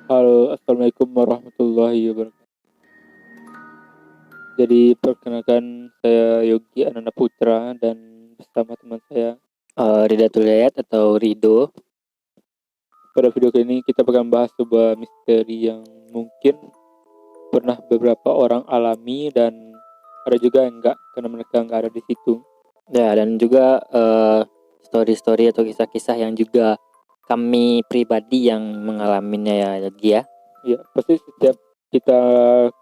Halo, assalamualaikum warahmatullahi wabarakatuh. Jadi perkenalkan saya Yogi Ananda Putra dan bersama teman saya. Rida Tulayat atau Rido. Pada video kali ini kita akan bahas sebuah misteri yang mungkin pernah beberapa orang alami dan ada juga yang enggak karena mereka enggak ada di situ. Ya, dan juga story-story atau kisah-kisah yang juga kami pribadi yang mengalaminya ya Yogi ya. Ya, pasti setiap kita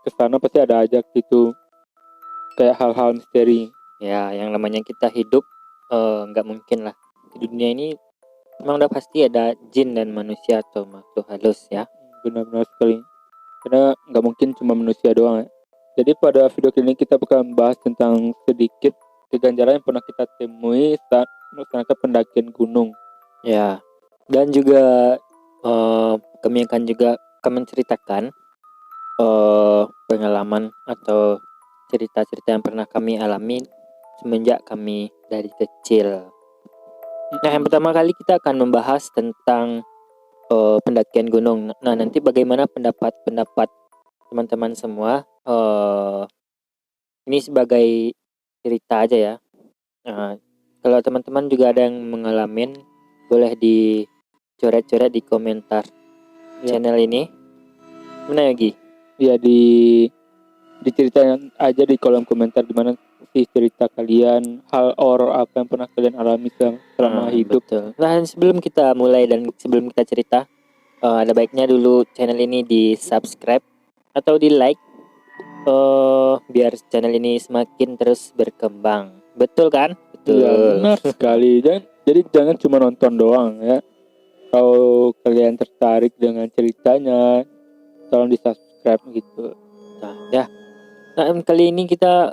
kesana pasti ada aja gitu kayak hal-hal misteri. Ya, yang namanya kita hidup nggak mungkin lah di dunia ini memang udah pasti ada jin dan manusia atau makhluk halus ya. Benar-benar sekali. Karena nggak mungkin cuma manusia doang ya. Jadi pada video kali ini kita akan bahas tentang sedikit keganjalan yang pernah kita temui saat melaksanakan pendakian gunung. Ya, dan juga kami akan juga menceritakan pengalaman atau cerita-cerita yang pernah kami alami semenjak kami dari kecil. Nah, yang pertama kali kita akan membahas tentang pendakian gunung. Nah, nanti bagaimana pendapat teman-teman semua. Ini sebagai cerita aja ya. Kalau teman-teman juga ada yang mengalami, boleh dicoret-coret di komentar channel ini. Mana Yogi? Ya diceritain aja di kolom komentar gimana sih cerita kalian, hal horor apa yang pernah kalian alami selama hidup. Betul. Nah, sebelum kita mulai dan sebelum kita cerita, ada baiknya dulu channel ini di subscribe atau di like, biar channel ini semakin terus berkembang. Betul kan? Betul. Ya benar sekali. Jadi jangan cuma nonton doang ya. Kalau kalian tertarik dengan ceritanya, tolong di subscribe gitu. Nah, ya. Nah, kali ini kita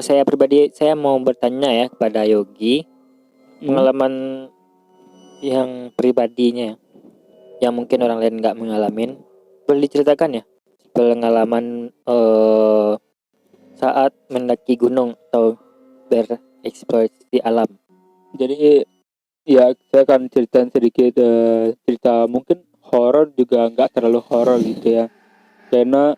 saya pribadi saya mau bertanya ya kepada Yogi pengalaman yang pribadinya yang mungkin orang lain nggak mengalami. Boleh diceritakan ya pengalaman saat mendaki gunung atau bereksplorasi alam. Jadi ya saya akan ceritain sedikit cerita mungkin horor juga nggak terlalu horor gitu ya. Karena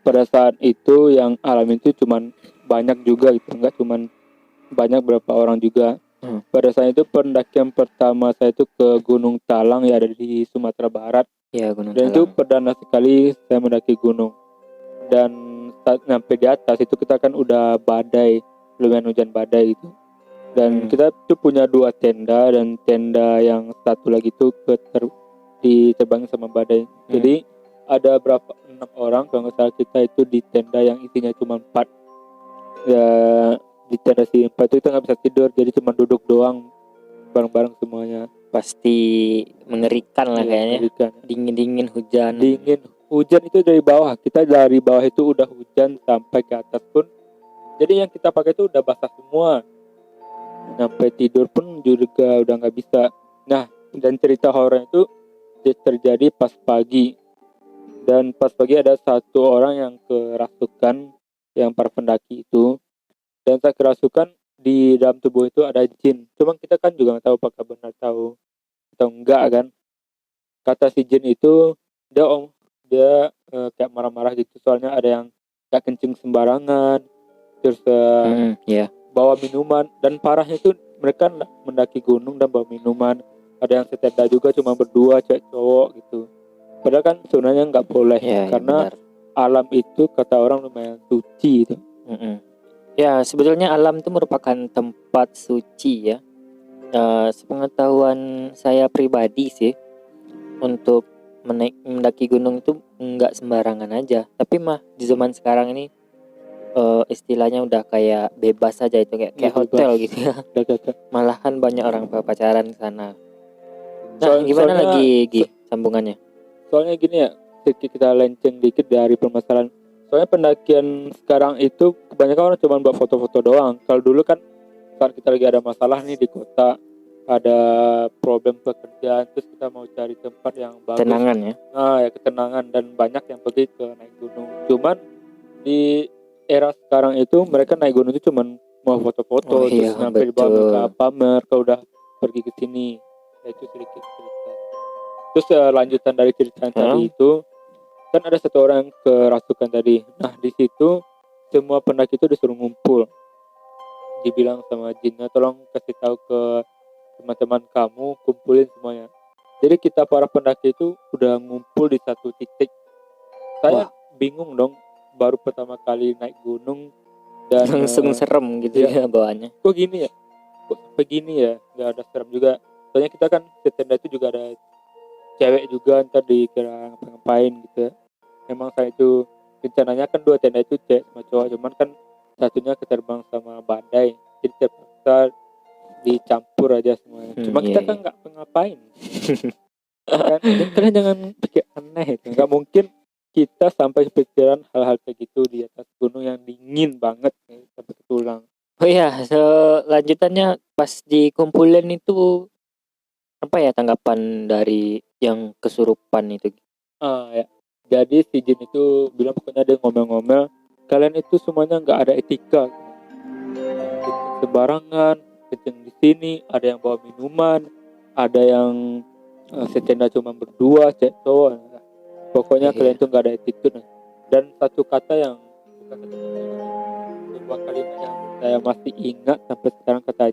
pada saat itu yang alami itu cuman banyak juga gitu, nggak cuman banyak berapa orang juga. Pada saat itu pendakian pertama saya itu ke Gunung Talang yang ada di Sumatera Barat. Ya, Gunung Dan Talang. itu perdana sekali saya mendaki gunung. Dan saat nyampe di atas itu kita kan udah badai, lumayan hujan badai gitu. Dan kita tuh punya 2 tenda dan tenda yang satu lagi tuh diterbangin sama badai. Jadi ada berapa 6 orang kalau nggak salah kita itu di tenda yang isinya cuma 4. Ya di tenda si 4 itu kita nggak bisa tidur, jadi cuma duduk doang bareng-bareng semuanya. Pasti mengerikan lah kayaknya. Mengerikan. Dingin hujan. Hujan itu dari bawah, kita dari bawah itu udah hujan sampai ke atas pun. Jadi yang kita pakai itu udah basah semua. Sampai tidur pun juga udah nggak bisa. Nah, dan cerita horor itu terjadi pas pagi. Dan pas pagi ada satu orang yang kerasukan, yang para pendaki itu. Dan saya kerasukan di dalam tubuh itu ada jin. Cuma kita kan juga nggak tahu apakah benar tahu atau enggak kan. Kata si jin itu dia kayak marah-marah gitu, soalnya ada yang kayak kencing sembarangan, terus bawa minuman, dan parahnya itu mereka mendaki gunung dan bawa minuman. Ada yang setenda juga cuma berdua cewek cowok gitu. Padahal kan sebenarnya nggak boleh karena alam itu kata orang lumayan suci itu. Ya, sebetulnya alam itu merupakan tempat suci ya. Sepengetahuan saya pribadi sih, untuk mendaki gunung itu nggak sembarangan aja. Tapi mah di zaman sekarang ini istilahnya udah kayak bebas aja itu kayak hotel gitu ya. Malahan banyak orang pacaran di sana. Nah, gimana lagi sambungannya? Soalnya gini ya, kita lenceng dikit dari permasalahan. Soalnya pendakian sekarang itu kebanyakan orang cuma buat foto-foto doang. Kalau dulu kan saat kita lagi ada masalah nih di kota, ada problem pekerjaan, terus kita mau cari tempat yang bagus, ketenangan ya. Ya ketenangan, dan banyak yang pergi ke naik gunung. Cuman di era sekarang itu mereka naik gunung itu cuman mau foto-foto, terus sampai di bawah mereka pamer kalau udah pergi ke sini. Itu sedikit cerita. Terus lanjutan dari cerita yang tadi itu kan ada satu orang yang kerasukan tadi. Nah di situ semua pendaki itu disuruh ngumpul. Dibilang sama jinnya, tolong kasih tahu ke teman-teman kamu, kumpulin semuanya. Jadi kita para pendaki itu udah ngumpul di satu titik. Saya bingung dong, baru pertama kali naik gunung dan langsung serem gitu ya bawaannya. Kok gini ya? Kok sampai gini ya? Nggak ada serem juga. Soalnya kita kan di tenda itu juga ada cewek juga, ntar dikira ngapain gitu ya. Memang saya itu rencananya kan 2 tenda itu cewek sama cowok, cuman kan satunya keterbang sama badai, jadi terpaksa dicampur aja semuanya. Cuma kita kan nggak ngapain. Kan kalian jangan pikir aneh itu. Nggak mungkin kita sampai pikiran hal-hal kayak gitu di atas gunung yang dingin banget sampai ke tulang. Oh iya, selanjutannya pas dikumpulin itu apa ya tanggapan dari yang kesurupan itu? Ya. Jadi si jin itu bilang, pokoknya dia ngomel-ngomel, kalian itu semuanya nggak ada etika, sembarangan, kenceng di sini, ada yang bawa minuman, ada yang setenda cuma berdua, cewek cowok. Pokoknya kalian tuh nggak ada attitude. Dan satu kata yang bukan satu kata, sebuah kalimat yang saya masih ingat sampai sekarang, kata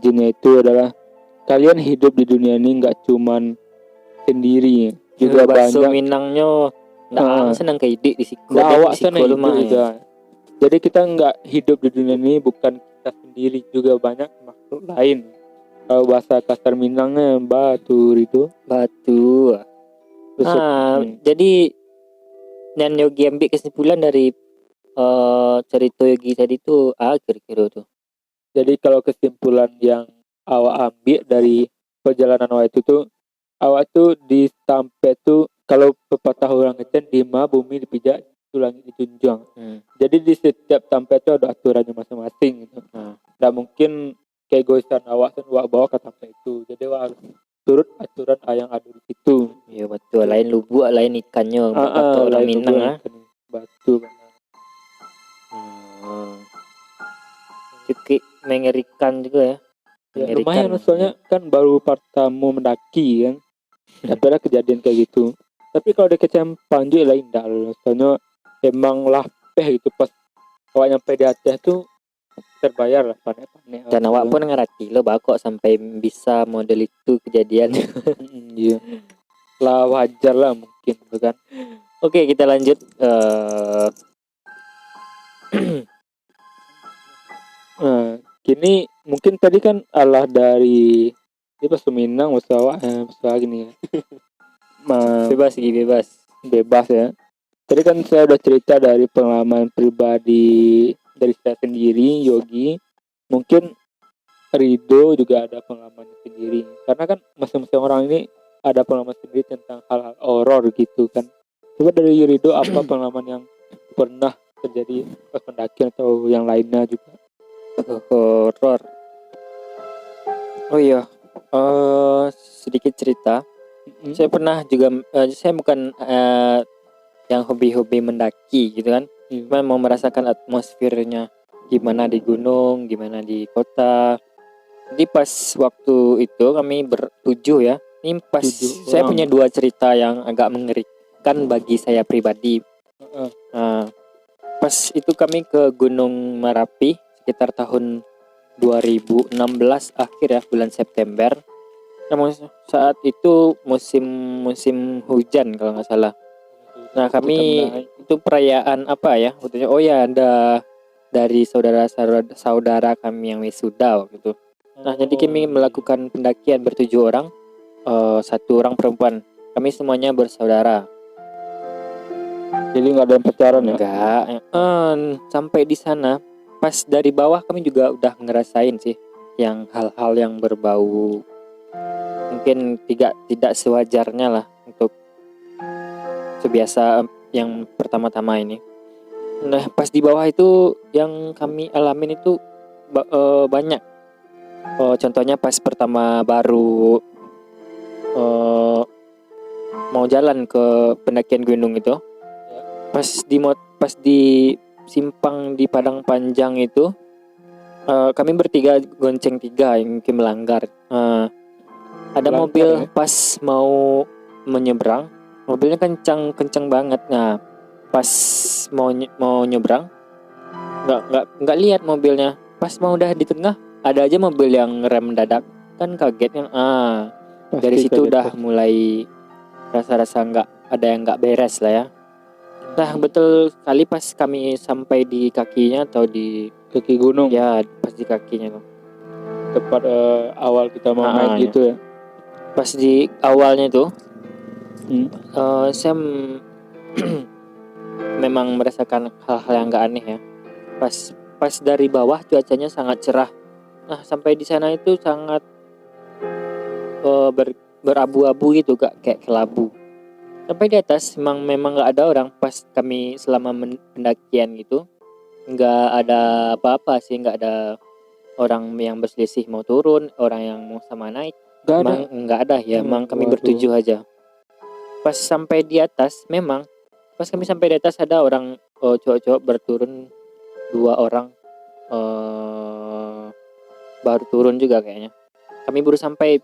jinnya itu adalah, kalian hidup di dunia ini nggak cuman sendiri, juga Bakso banyak Minangnya nggak senang ke ide di siku. awak sana hidup juga. Jadi kita nggak hidup di dunia ini bukan kita sendiri, juga banyak makhluk lain. Kalau bahasa kasar Minangnya batu itu. Terus, jadi dan Yogi ambil kesimpulan dari cerita Yogi tadi tuh kira-kira tuh. Jadi kalau kesimpulan yang awak ambil dari perjalanan awak itu tuh, awak tuh di sampai tuh, kalau pepatah orang kecil, di ma bumi dipijak, itu langit dijunjung. Jadi di setiap sampai itu ada aturannya masing-masing gitu. Nggak mungkin kayak goisan awak kan awak bawa ke sampai itu. Jadi awak harus turut aturan yang ada di situ. Iya betul. Lain lubuk, lain ikannya. Kata orang Minang batu. Cukup mengerikan juga ya. Ya lumayan, soalnya kan baru pertama mendaki kan. Tapi ada kejadian kayak gitu. Tapi kalau di Kecamatan Panju lain dah, soalnya emang lapeh gitu, pas awak nyampe di atas tuh terbayar lah panik-panik. Dan awak pun ngerti lo kok sampai bisa model itu kejadian. Iya. Lah wajar lah mungkin kan. Oke, kita lanjut. Kini mungkin tadi kan alah dari dia pas Minang masalah gini ya. Bebas ya. Tadi kan saya udah cerita dari pengalaman pribadi dari saya sendiri, Yogi. Mungkin Rido juga ada pengalaman sendiri. Karena kan masing-masing orang ini ada pengalaman sendiri tentang hal-hal horor gitu kan. Coba dari Rido, apa pengalaman yang pernah terjadi pas pendakian atau yang lainnya juga? Horor. Oh iya. Sedikit cerita. Saya pernah juga, saya bukan yang hobi-hobi mendaki gitu kan. Cuma mau merasakan atmosfernya gimana di gunung, gimana di kota. Jadi pas waktu itu kami bertujuh ya. Ini pas saya punya 2 cerita yang agak mengerikan bagi saya pribadi. Pas itu kami ke Gunung Merapi sekitar tahun 2016 akhir ya, bulan September. Namun saat itu musim hujan kalau nggak salah. Nah kami itu perayaan apa ya? Oh ya, ada dari saudara kami yang wisuda waktu itu. Nah jadi kami melakukan pendakian ber-7 orang, 1 orang perempuan. Kami semuanya bersaudara. Jadi nggak ada yang pacaran ya? Enggak. Sampai di sana, pas dari bawah kami juga udah ngerasain sih yang hal-hal yang berbau mungkin tidak sewajarnya lah untuk sebiasa yang pertama-tama ini. Nah pas di bawah itu yang kami alamin itu banyak. Contohnya pas pertama baru mau jalan ke pendakian gunung itu, pas di simpang di Padang Panjang itu, kami bertiga gonceng 3 yang mungkin melanggar. ada Lancar mobil ya? pas mau menyeberang, mobilnya kencang banget. Nah, pas mau nyebrang, nggak lihat mobilnya. Pas mau udah di tengah, ada aja mobil yang rem mendadak. Kan kaget kan? Dari Pasti situ kaget, udah pasti. mulai rasa-rasa nggak ada yang nggak beres lah ya. Nah, betul sekali pas kami sampai di kakinya atau di Kaki gunung ya pas di kakinya tuh. tempat awal kita mau naik Ya. gitu ya. Pas di awalnya itu saya memang merasakan hal-hal yang nggak aneh ya. Pas dari bawah cuacanya sangat cerah. Nah, sampai di sana itu sangat berabu-abu gitu, gak kayak kelabu. Sampai di atas memang nggak ada orang pas kami selama pendakian gitu. Nggak ada apa-apa sih, nggak ada orang yang berselisih mau turun, orang yang mau sama naik. Gak ada. Emang nggak ada ya, emang kami Waduh. bertujuh aja. Pas sampai di atas, pas kami sampai di atas ada orang cowok-cowok berturun, 2 orang baru turun juga kayaknya. Kami baru sampai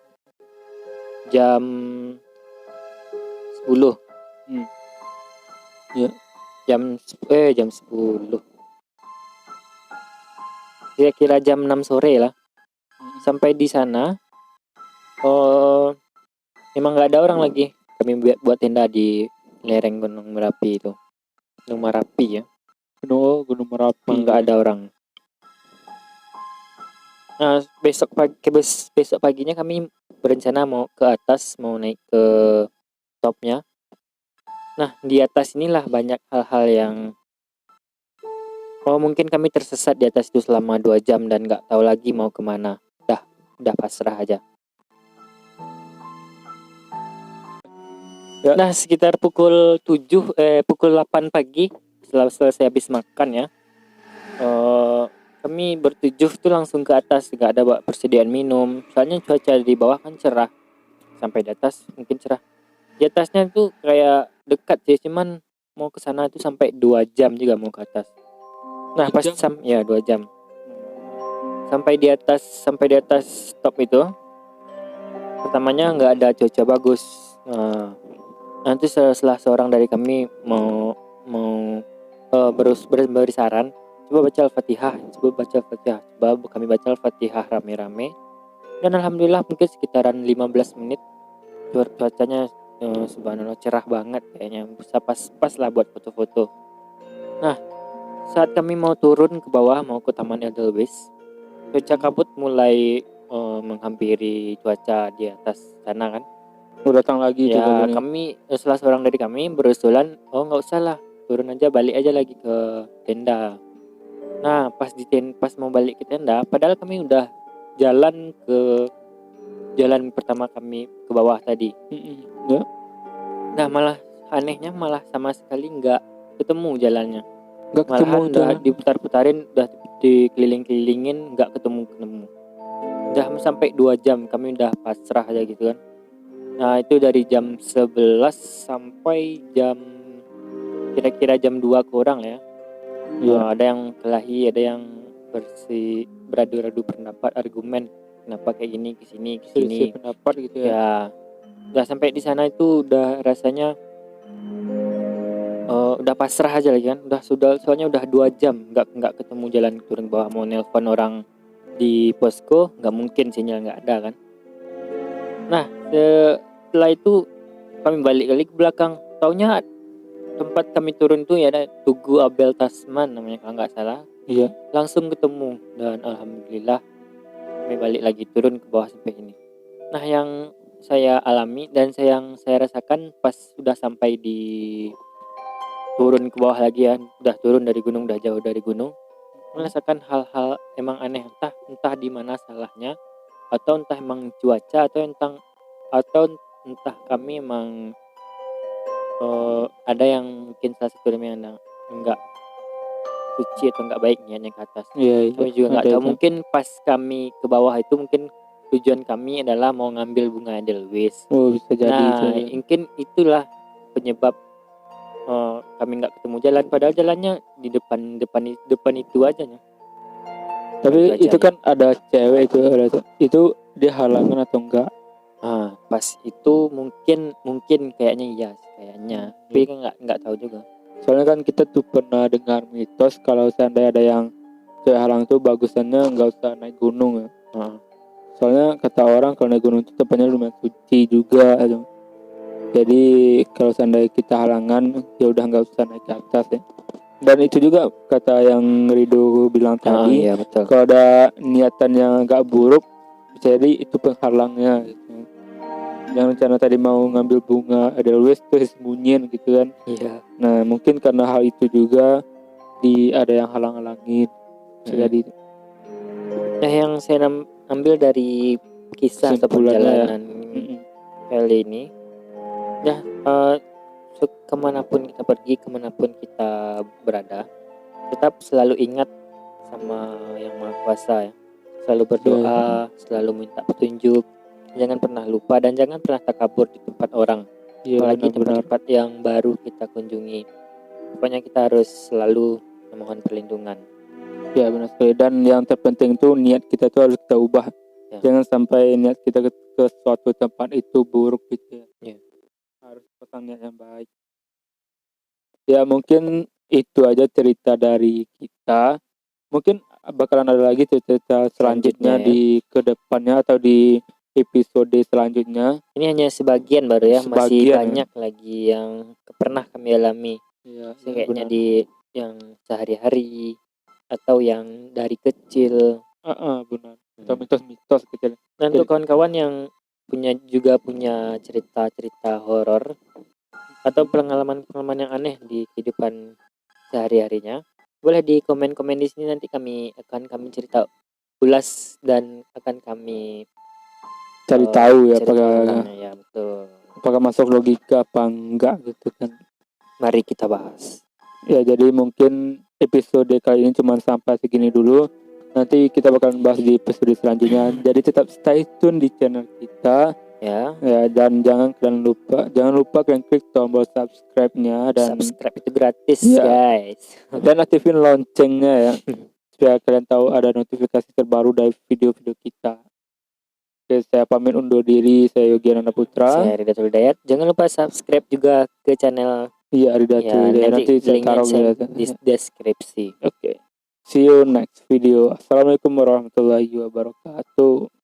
jam 10. Ya. Jam 10. Kira-kira jam 6 sore lah. Sampai di sana emang nggak ada orang lagi. Kami buat tenda di lereng Gunung Merapi itu. Gunung Merapi ya. Gunung Merapi. Emang nggak ada orang. Nah, besok paginya kami berencana mau ke atas, mau naik ke topnya. Nah, di atas inilah banyak hal-hal yang mungkin kami tersesat di atas itu selama 2 jam dan nggak tahu lagi mau kemana. Udah pasrah aja. Ya. Nah, sekitar pukul 8 pagi setelah selesai habis makan ya. Kami bertujuh tuh langsung ke atas, nggak ada persediaan minum. Soalnya cuaca di bawah kan cerah. Sampai di atas mungkin cerah. Di atasnya tuh kayak dekat sih, cuman mau ke sana itu sampai 2 jam juga mau ke atas. Nah, 2 jam? 2 jam. Sampai di atas top itu. Pertamanya nggak ada cuaca bagus. Nanti setelah seorang dari kami mau beri saran, coba baca Al-Fatihah, coba kami baca Al-Fatihah rame-rame. Dan alhamdulillah mungkin sekitaran 15 menit cuacanya subhanallah cerah banget, kayaknya bisa pas lah buat foto-foto. Nah, saat kami mau turun ke bawah mau ke Taman Edelweiss, cuaca kabut mulai menghampiri cuaca di atas sana kan. Datang lagi itu Ya, kabutnya. kami salah seorang dari kami berusulan, nggak usah lah, turun aja, balik aja lagi ke tenda. Nah, pas mau balik ke tenda, padahal kami udah jalan pertama kami ke bawah tadi. Ya. Nah, malah anehnya sama sekali nggak ketemu jalannya. Nggak ketemu Malahan udah jalan. diputar-putarin, udah dikeliling-kelilingin, nggak ketemu. Udah sampai 2 jam kami udah pasrah aja gitu kan. Nah, itu dari jam 11 sampai kira-kira jam 2 kurang ya. Ada yang kelahi, ada yang beradu pendapat, argumen kenapa kayak gini, kesini pendapat gitu ya. Ya, udah sampai di sana itu udah rasanya udah pasrah aja lagi kan. Soalnya udah 2 jam nggak ketemu jalan turun bawah. Mau nelpon orang di posko nggak mungkin, sinyal nggak ada kan. Nah, setelah itu kami balik lagi ke belakang. Taunya tempat kami turun tuh ya ada Tugu Abel Tasman namanya kalau nggak salah. Iya. Langsung ketemu dan alhamdulillah kami balik lagi turun ke bawah sampai ini. Nah, yang saya alami dan yang saya rasakan pas sudah sampai di turun ke bawah lagi ya, udah turun dari gunung, udah jauh dari gunung, merasakan hal-hal emang aneh, entah di mana salahnya, atau entah emang cuaca, atau entah kami emang ada yang mungkin salah satu yang enggak suci atau enggak baik niatnya ke atas. Iya. Kami juga nggak tahu. Mungkin pas kami ke bawah itu mungkin tujuan kami adalah mau ngambil bunga Edelweiss. Bisa jadi. Nah, mungkin itulah penyebab kami nggak ketemu jalan, padahal jalannya di depan itu aja ya. Tapi itu kan ada cewek itu dia halangan atau enggak? Pas itu mungkin kayaknya iya, kayaknya. Tapi kan nggak tahu juga. Soalnya kan kita tuh pernah dengar mitos kalau seandainya ada yang cewek halang tuh bagusannya nggak usah naik gunung ya. Soalnya kata orang kalau naik gunung itu tempatnya lumayan suci juga gitu. Jadi kalau seandainya kita halangan ya udah nggak usah naik ke atas ya. Dan itu juga kata yang Rido bilang tadi, Iya betul. kalau ada niatan yang nggak buruk, jadi itu penghalangnya gitu. Yang rencana tadi mau ngambil bunga Edelweiss tuh sembunyiin gitu kan. Iya. Nah mungkin karena hal itu juga ada yang halang-halangin. Jadi Nah, yang saya ambil dari kisah atau kesimpulannya ya, perjalanan kali ini, ya kemanapun kita pergi, kemanapun kita berada, tetap selalu ingat sama Yang Maha Kuasa ya. Selalu berdoa, selalu minta petunjuk. Jangan pernah lupa dan jangan pernah takabur di tempat orang. Apalagi tempat-tempat yang baru kita kunjungi. Pokoknya kita harus selalu memohon perlindungan. Ya benar sekali. Dan yang terpenting tuh niat kita tuh harus kita ubah. Jangan sampai niat kita ke suatu tempat itu buruk gitu ya. Harus pasang niat yang baik. Ya mungkin itu aja cerita dari kita. Mungkin bakalan ada lagi cerita selanjutnya di kedepannya atau di episode selanjutnya. Ini hanya sebagian baru ya, masih banyak lagi yang pernah kami alami. Kayaknya di yang sehari-hari atau yang dari kecil. Benar. Atau mitos-mitos kecil. Dan untuk kawan-kawan yang punya cerita-cerita horor atau pengalaman-pengalaman yang aneh di kehidupan sehari-harinya, boleh di komen-komen di sini, nanti akan kami cerita ulas dan akan kami cari tahu ya apakah masuk logika apa enggak gitu kan. Mari kita bahas. Ya jadi mungkin episode kali ini cuma sampai segini dulu. Nanti kita bakalan bahas di episode selanjutnya. Jadi tetap stay tune di channel kita. Ya, dan jangan lupa kalian klik tombol subscribe-nya, dan subscribe itu gratis guys. Dan aktifin loncengnya ya supaya kalian tahu ada notifikasi terbaru dari video-video kita. Oke, saya pamit undur diri. Saya Yogi Ananda Putra. Saya Ridatul Hidayat. Jangan lupa subscribe juga ke channel Ridatul Hidayat. Nanti saya taruh di deskripsi. Oke. See you next video. Assalamualaikum warahmatullahi wabarakatuh.